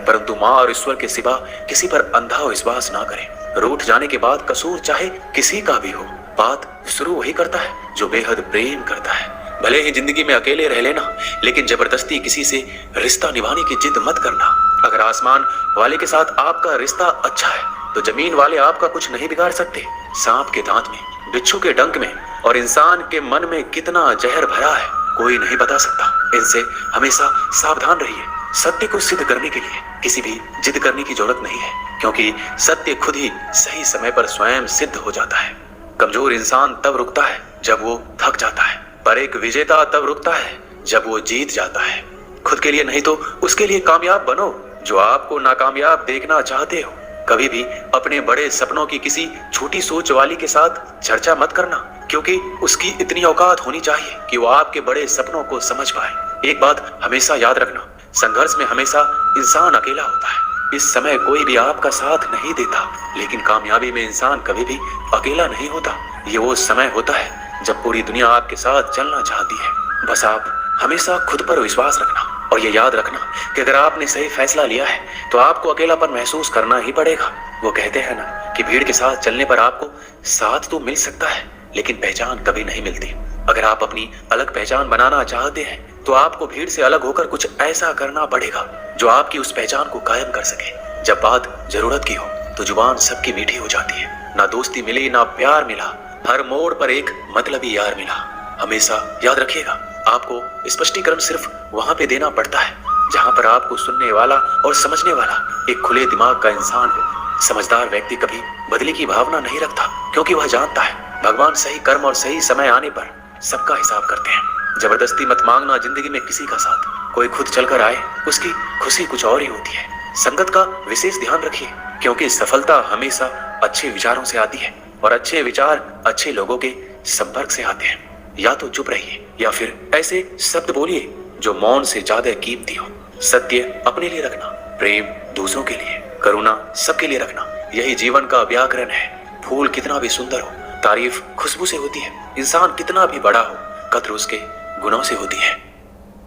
परंतु माँ और ईश्वर के सिवा किसी पर अंधा विश्वास ना करें। रूठ जाने के बाद कसूर चाहे किसी का भी हो, बात शुरू वही करता है जो बेहद प्रेम करता है। भले ही जिंदगी में अकेले रह लेना, लेकिन जबरदस्ती किसी से रिश्ता निभाने की जिद मत करना। अगर आसमान वाले के साथ आपका रिश्ता अच्छा है तो जमीन वाले आपका कुछ नहीं बिगाड़ सकते। सांप के दांत में, बिच्छू के डंक में और इंसान के मन में कितना जहर भरा है कोई नहीं बता सकता। इनसे हमेशा सावधान रहिए। सत्य को सिद्ध करने के लिए किसी भी जिद करने की जरूरत नहीं है, क्योंकि सत्य खुद ही सही समय पर स्वयं सिद्ध हो जाता है। कमजोर इंसान तब रुकता है जब वो थक जाता है, पर एक विजेता तब रुकता है जब वो जीत जाता है। खुद के लिए नहीं तो उसके लिए कामयाब बनो जो आपको नाकामयाब देखना चाहते हो। कभी भी अपने बड़े सपनों की किसी छोटी सोच वाली के साथ चर्चा मत करना, क्योंकि उसकी इतनी औकात होनी चाहिए कि वो आपके बड़े सपनों को समझ पाए। एक बात हमेशा याद रखना, संघर्ष में हमेशा इंसान अकेला होता है। इस समय कोई भी आपका साथ नहीं देता, लेकिन कामयाबी में इंसान कभी भी अकेला नहीं होता। ये वो समय होता है जब पूरी दुनिया आपके साथ चलना चाहती है। बस आप हमेशा खुद पर विश्वास रखना और ये याद रखना कि अगर आपने सही फैसला लिया है तो आपको अकेलापन महसूस करना ही पड़ेगा। वो कहते हैं ना कि भीड़ के साथ चलने पर आपको साथ तो मिल सकता है, लेकिन पहचान कभी नहीं मिलती। अगर आप अपनी अलग पहचान बनाना चाहते हैं तो आपको भीड़ से अलग होकर कुछ ऐसा करना पड़ेगा जो आपकी उस पहचान को कायम कर सके। जब बात जरूरत की हो तो जुबान सबकी मीठी हो जाती है। ना दोस्ती मिली ना प्यार मिला, हर मोड़ पर एक मतलबी यार मिला। हमेशा याद रखिएगा, आपको स्पष्टीकरण सिर्फ वहां पे देना पड़ता है जहां पर आपको सुनने वाला और समझने वाला एक खुले दिमाग का इंसान हो। समझदार व्यक्ति कभी बदले की भावना नहीं रखता, क्योंकि वह जानता है भगवान सही कर्म और सही समय आने पर सबका हिसाब करते हैं। जबरदस्ती मत मांगना जिंदगी में किसी का साथ। कोई खुद चलकर आए उसकी खुशी कुछ और ही होती है। संगत का विशेष ध्यान रखिए, क्योंकि सफलता हमेशा अच्छे विचारों से आती है और अच्छे विचार अच्छे लोगों के संपर्क से आते हैं। या तो चुप रहिए या फिर ऐसे शब्द बोलिए जो मौन से ज्यादा कीमती हो। सत्य अपने लिए रखना, प्रेम दूसरों के लिए, करुणा सबके लिए रखना, यही जीवन का व्याकरण है। फूल कितना भी सुंदर हो, तारीफ खुशबू से होती है। इंसान कितना भी बड़ा हो, कद्र उसके गुणों से होती है।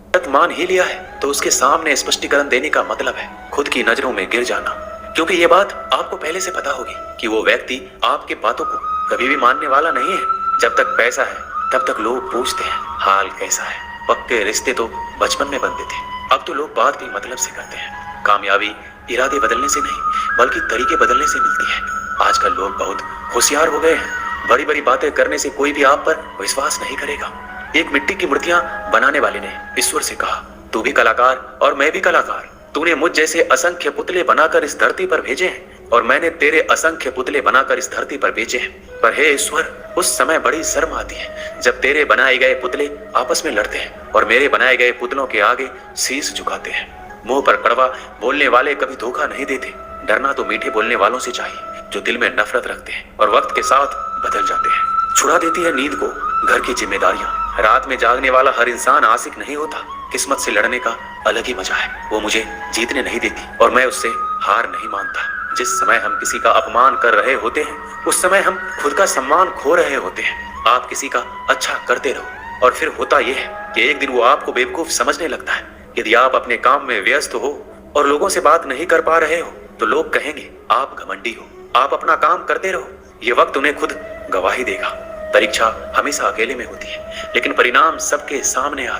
गलत मान ही लिया है तो उसके सामने स्पष्टीकरण देने का मतलब है खुद की नजरों में गिर जाना, क्योंकि ये बात आपको पहले से पता होगी कि वो व्यक्ति आपके बातों को कभी भी मानने वाला नहीं है। जब तक पैसा है तब तक लोग पूछते हैं हाल कैसा है। पक्के रिश्ते तो बचपन में बनते थे, अब तो लोग बात भी मतलब से करते हैं। कामयाबी इरादे बदलने से नहीं बल्कि तरीके बदलने से मिलती है। आजकल लोग बहुत होशियार हो गए हैं। बड़ी बड़ी बातें करने से कोई भी आप पर विश्वास नहीं करेगा। एक मिट्टी की मूर्तियां बनाने वाले ने ईश्वर से कहा, तू भी कलाकार और मैं भी कलाकार। तूने मुझ जैसे असंख्य पुतले बनाकर इस धरती पर भेजे हैं और मैंने तेरे असंख्य पुतले बनाकर इस धरती पर भेजे हैं। पर हे ईश्वर, उस समय बड़ी शर्म आती है जब तेरे बनाए गए पुतले आपस में लड़ते हैं और मेरे बनाए गए पुतलों के आगे शीश झुकाते हैं। मुंह पर कड़वा बोलने वाले कभी धोखा नहीं देते। डरना तो मीठे बोलने वालों से चाहिए जो दिल में नफरत रखते हैं और वक्त के साथ बदल जाते हैं। छुड़ा देती है नींद को घर की जिम्मेदारियां। रात में जागने वाला हर इंसान आशिक नहीं होता। किस्मत से लड़ने का अलग ही मजा है। वो मुझे जीतने नहीं देती और मैं उससे हार नहीं मानता। जिस समय हम किसी का अपमान कर रहे होते हैं उस समय हम खुद का सम्मान खो रहे होते हैं। आप किसी का अच्छा करते रहो और फिर होता यह है कि एक दिन वो आपको बेवकूफ समझने लगता है। यदि आप अपने काम में व्यस्त हो और लोगों से बात नहीं कर पा रहे हो तो लोग कहेंगे आप घमंडी हो। आप अपना काम करते रहो, ये वक्त उन्हें खुद गवाही देगा। परीक्षा हमेशा अकेले में होती है, लेकिन परिणाम सबके सामने आता है।